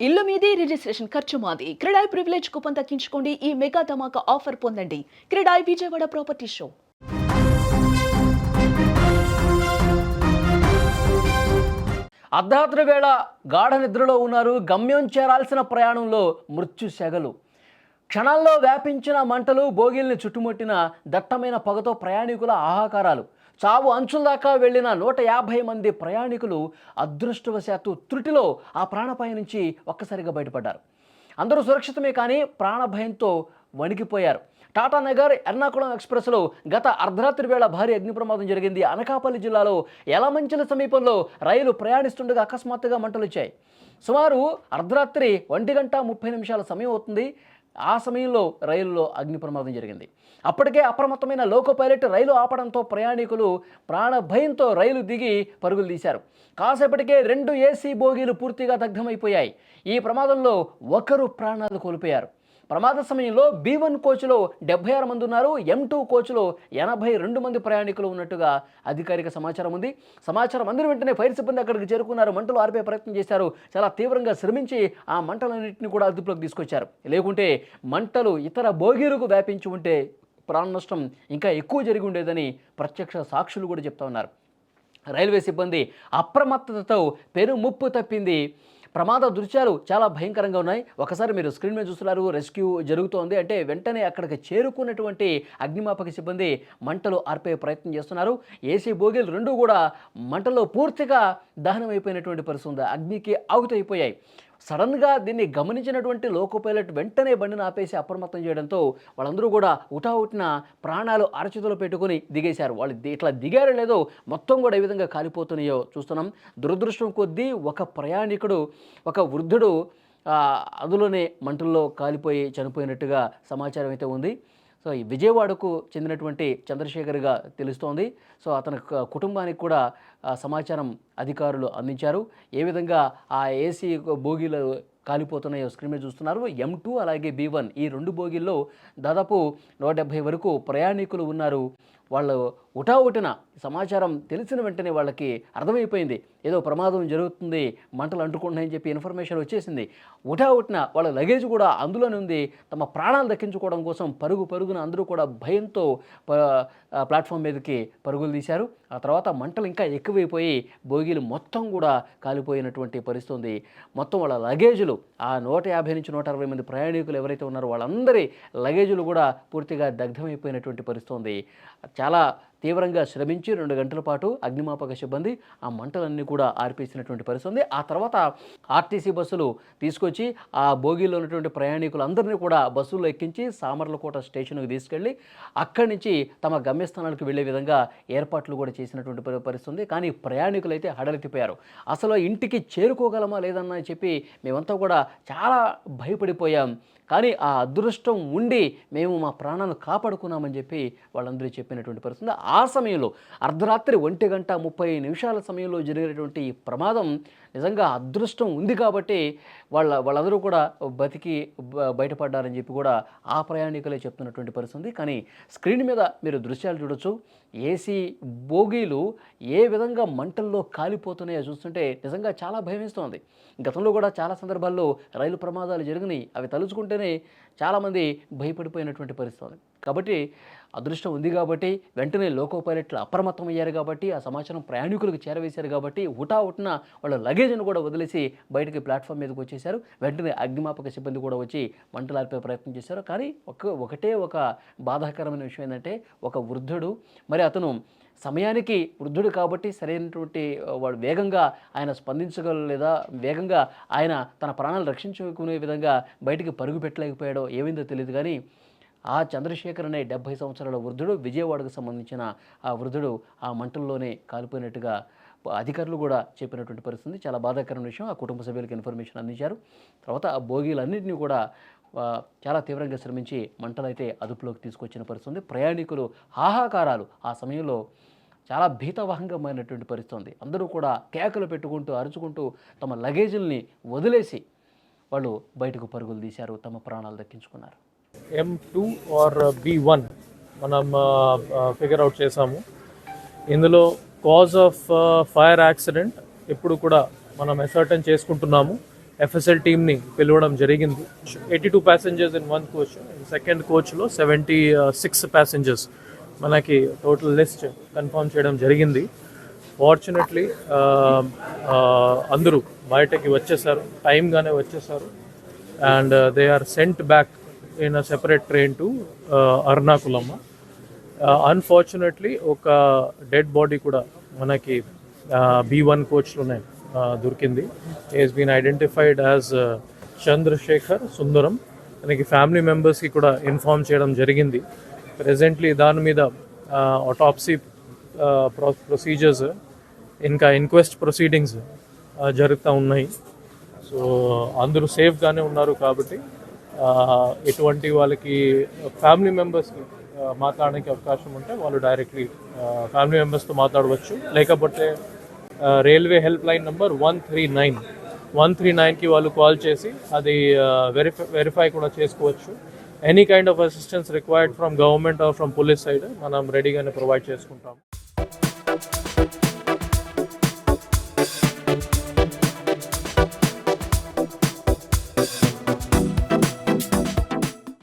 ఇల్లు మీది రిజిస్ట్రేషన్ ఖర్చు మాది. క్రెడాయ్ ప్రివిలేజ్ కూపన్ తగ్గించుకోండి. ఈ మెగా ధమాకా ఆఫర్ పొందండి. CREDAI Vijayawada property show. అర్ధరాత్రి వేళ గాఢ నిద్రలో ఉన్నారు. గమ్యం చేరాల్సిన ప్రయాణంలో మృత్యు సెగలు. క్షణాల్లో వ్యాపించిన మంటలు, బోగీల్ని చుట్టుముట్టిన దట్టమైన పొగతో ప్రయాణికుల ఆహాకారాలు. చావు అంచుల దాకా వెళ్లిన 150 మంది ప్రయాణికులు అదృష్టవశాత్తు త్రుటిలో ఆ ప్రాణపాయం నుంచి ఒక్కసారిగా బయటపడ్డారు. అందరూ సురక్షితమే, కానీ ప్రాణభయంతో వణికిపోయారు. టాటానగర్ ఎర్నాకుళం ఎక్స్ప్రెస్లో గత అర్ధరాత్రి వేళ భారీ అగ్ని ప్రమాదం జరిగింది. అనకాపల్లి జిల్లాలో యలమంచిల సమీపంలో రైలు ప్రయాణిస్తుండగా అకస్మాత్తుగా మంటలు వచ్చాయి. సుమారు అర్ధరాత్రి 1:30 సమయం అవుతుంది. ఆ సమయంలో రైలులో అగ్ని ప్రమాదం జరిగింది. అప్పటికే అప్రమత్తమైన లోకో పైలట్ రైలు ఆపడంతో ప్రయాణికులు ప్రాణభయంతో రైలు దిగి పరుగులు తీశారు. కాసేపటికే 2 ఏసీ బోగీలు పూర్తిగా దగ్ధమైపోయాయి. ఈ ప్రమాదంలో ఒకరు ప్రాణాలు కోల్పోయారు. ప్రమాద సమయంలో B1 కోచ్లో 76 మంది ఉన్నారు. M2 కోచ్లో 82 మంది ప్రయాణికులు ఉన్నట్టుగా అధికారిక సమాచారం ఉంది. సమాచారం అందిన వెంటనే ఫైర్ సిబ్బంది అక్కడికి చేరుకున్నారు. మంటలు ఆర్పే ప్రయత్నం చేశారు. చాలా తీవ్రంగా శ్రమించి ఆ మంటలన్నింటినీ కూడా అదుపులోకి తీసుకొచ్చారు. లేకుంటే మంటలు ఇతర బోగీలకు వ్యాపించి ఉంటే ప్రాణ నష్టం ఇంకా ఎక్కువ జరిగి ఉండేదని ప్రత్యక్ష సాక్షులు కూడా చెప్తా ఉన్నారు. రైల్వే సిబ్బంది అప్రమత్తతతో పెను ముప్పు తప్పింది. ప్రమాద దృశ్యాలు చాలా భయంకరంగా ఉన్నాయి. ఒకసారి మీరు స్క్రీన్ మీద చూస్తున్నారు. రెస్క్యూ జరుగుతోంది అంటే వెంటనే అక్కడికి చేరుకున్నటువంటి అగ్నిమాపక సిబ్బంది మంటలు ఆర్పే ప్రయత్నం చేస్తున్నారు. ఏసీ బోగీలు 2 కూడా మంటల్లో పూర్తిగా దహనం అయిపోయినటువంటి పరిస్థితి ఉంది. అగ్నికి ఆహుతైపోయాయి. సడన్గా దీన్ని గమనించినటువంటి లోకో పైలట్ వెంటనే బండిని ఆపేసి అప్రమత్తం చేయడంతో వాళ్ళందరూ కూడా ఉటావుటిన ప్రాణాలు అరచేతిలో పెట్టుకుని దిగేశారు. వాళ్ళు ఇట్లా దిగారో లేదో మొత్తం కూడా ఏ విధంగా కాలిపోతున్నాయో చూస్తున్నాం. దురదృష్టం కొద్దీ ఒక ప్రయాణికుడు, ఒక వృద్ధుడు అందులోనే మంటల్లో కాలిపోయి చనిపోయినట్టుగా సమాచారం అయితే ఉంది. సో ఈ విజయవాడకు చెందినటువంటి చంద్రశేఖర్గా తెలుస్తోంది. సో అతని కుటుంబానికి కూడా సమాచారం అధికారులు అందించారు. ఏ విధంగా ఆ ఏసీ బోగీలు కాలిపోతున్నాయో స్క్రీన్ మీద చూస్తున్నారు. M2 అలాగే B1 ఈ 2 బోగీల్లో దాదాపు 170 వరకు ప్రయాణికులు ఉన్నారు. వాళ్ళు ఉటావుటిన సమాచారం తెలిసిన వెంటనే వాళ్ళకి అర్థమైపోయింది ఏదో ప్రమాదం జరుగుతుంది, మంటలు అంటుకుంటున్నాయని చెప్పి ఇన్ఫర్మేషన్ వచ్చేసింది. ఉటావుటిన వాళ్ళ లగేజ్ కూడా అందులోనే ఉంది. తమ ప్రాణాలు దక్కించుకోవడం కోసం పరుగున అందరూ కూడా భయంతో ప్లాట్ఫామ్ మీదకి పరుగులు తీశారు. ఆ తర్వాత మంటలు ఇంకా ఎక్కువైపోయి బోగీలు మొత్తం కూడా కాలిపోయినటువంటి పరిస్థితి ఉంది. మొత్తం వాళ్ళ లగేజులు ఆ 150 నుంచి 160 మంది ప్రయాణికులు ఎవరైతే ఉన్నారో వాళ్ళందరి లగేజులు కూడా పూర్తిగా దగ్ధమైపోయినటువంటి పరిస్థితి ఉంది. చాలా తీవ్రంగా శ్రమించి 2 గంటల పాటు అగ్నిమాపక సిబ్బంది ఆ మంటలన్నీ కూడా ఆర్పేసినటువంటి పరిస్థితి ఉంది. ఆ తర్వాత ఆర్టీసీ బస్సులు తీసుకొచ్చి ఆ బోగీలో ఉన్నటువంటి ప్రయాణికులందరినీ కూడా బస్సుల్లో ఎక్కించి సామర్లకోట స్టేషన్కి తీసుకెళ్ళి అక్కడి నుంచి తమ గమ్యస్థానాలకు వెళ్లే విధంగా ఏర్పాట్లు కూడా చేసినటువంటి పరిస్థితి ఉంది. కానీ ప్రయాణికులు అయితే హడలెత్తిపోయారు. అసలు ఇంటికి చేరుకోగలమా లేదన్నా చెప్పి మేమంతా కూడా చాలా భయపడిపోయాం. కానీ ఆ అదృష్టం ఉండి మేము మా ప్రాణాలను కాపాడుకున్నామని చెప్పి వాళ్ళందరూ చెప్పినటువంటి పరిస్థితి. ఆ సమయంలో అర్ధరాత్రి 1:30 సమయంలో జరిగినటువంటి ఈ ప్రమాదం నిజంగా అదృష్టం ఉంది కాబట్టి వాళ్ళందరూ కూడా బతికి బయటపడ్డారని చెప్పి కూడా ఆ ప్రయాణికులే చెప్తున్నటువంటి పరిస్థితి. కానీ స్క్రీన్ మీద మీరు దృశ్యాలు చూడొచ్చు. ఏసీ బోగీలు ఏ విధంగా మంటల్లో కాలిపోతున్నాయో చూస్తుంటే నిజంగా చాలా భయమేస్తోంది. గతంలో కూడా చాలా సందర్భాల్లో రైలు ప్రమాదాలు జరిగినాయి. అవి తలుచుకుంటేనే చాలామంది భయపడిపోయినటువంటి పరిస్థితి. కాబట్టి అదృష్టం ఉంది కాబట్టి వెంటనే లోకో పైలట్లు అప్రమత్తమయ్యారు కాబట్టి ఆ సమాచారం ప్రయాణికులకు చేరవేశారు కాబట్టి హుటాహుటిన వాళ్ళ లగేజ్ను కూడా వదిలేసి బయటికి ప్లాట్ఫామ్ మీదకి వచ్చేశారు. వెంటనే అగ్నిమాపక సిబ్బంది కూడా వచ్చి మంటలార్పే ప్రయత్నం చేశారు. కానీ ఒకటే ఒక బాధాకరమైన విషయం ఏంటంటే ఒక వృద్ధుడు, మరి అతను సమయానికి వృద్ధుడు కాబట్టి సరైనటువంటి వాడు వేగంగా ఆయన స్పందించగలలేదా, వేగంగా ఆయన తన ప్రాణాలు రక్షించుకునే విధంగా బయటికి పరుగు పెట్టలేకపోయాడో ఏమైందో తెలియదు. కానీ ఆ చంద్రశేఖర్ అనే 70 సంవత్సరాల వృద్ధుడు, విజయవాడకు సంబంధించిన ఆ వృద్ధుడు ఆ మంటల్లోనే కాలిపోయినట్టుగా అధికారులు కూడా చెప్పినటువంటి పరిస్థితి. చాలా బాధాకరమైన విషయం. ఆ కుటుంబ సభ్యులకు ఇన్ఫర్మేషన్ అందించారు. తర్వాత ఆ బోగీలన్నింటినీ కూడా చాలా తీవ్రంగా శ్రమించి మంటలైతే అదుపులోకి తీసుకొచ్చిన పరిస్థితి. ప్రయాణికులు హాహాకారాలు ఆ సమయంలో చాలా భీతవహంగమైనటువంటి పరిస్థితి. అందరూ కూడా కేకలు పెట్టుకుంటూ అరుచుకుంటూ తమ లగేజీల్ని వదిలేసి వాళ్ళు బయటకు పరుగులు తీశారు, తమ ప్రాణాలు దక్కించుకున్నారు. M2 ఆర్ B1 మనం ఫిగర్ అవుట్ చేసాము. ఇందులో కాజ్ ఆఫ్ ఫైర్ యాక్సిడెంట్ ఇప్పుడు కూడా మనం ఎసర్టన్ చేసుకుంటున్నాము. ఎఫ్ఎస్ఎల్ టీమ్ని పిలవడం జరిగింది. 82 passengers in one coach. Second కోచ్లో 76 passengers మనకి టోటల్ లిస్ట్ కన్ఫర్మ్ చేయడం జరిగింది. ఫార్చునేట్లీ అందరూ బయటకి వచ్చేసారు, టైంగానే వచ్చేసారు. And they are sent back in a separate train to అర్నాకులమ్మ. అన్ఫార్చునేట్లీ ఒక డెడ్ బాడీ కూడా మనకి B1 కోచ్లోనే దొరికింది. Is been identified as Chandrashekhar Sundaram. మనకి ఫ్యామిలీ మెంబర్స్కి కూడా ఇన్ఫార్మ్ చేయడం జరిగింది. ప్రెజెంట్లీ దాని మీద ఆటాప్సీ ప్రొసీజర్స్ ఇంకా ఇన్క్వెస్ట్ ప్రొసీడింగ్స్ జరుగుతూ ఉన్నాయి. సో అందరూ సేఫ్గానే ఉన్నారు కాబట్టి ఎటువంటి వాళ్ళకి ఫ్యామిలీ మెంబర్స్కి మాట్లాడడానికి అవకాశం ఉంటే వాళ్ళు డైరెక్ట్లీ ఫ్యామిలీ మెంబర్స్తో మాట్లాడవచ్చు. లేకపోతే రైల్వే హెల్ప్ లైన్ నెంబర్ 139కి వాళ్ళు కాల్ చేసి అది వెరిఫై కూడా చేసుకోవచ్చు. Any kind of assistance required from government are from police side మనం రెడీగానే ప్రొవైడ్ చేసుకుంటాం.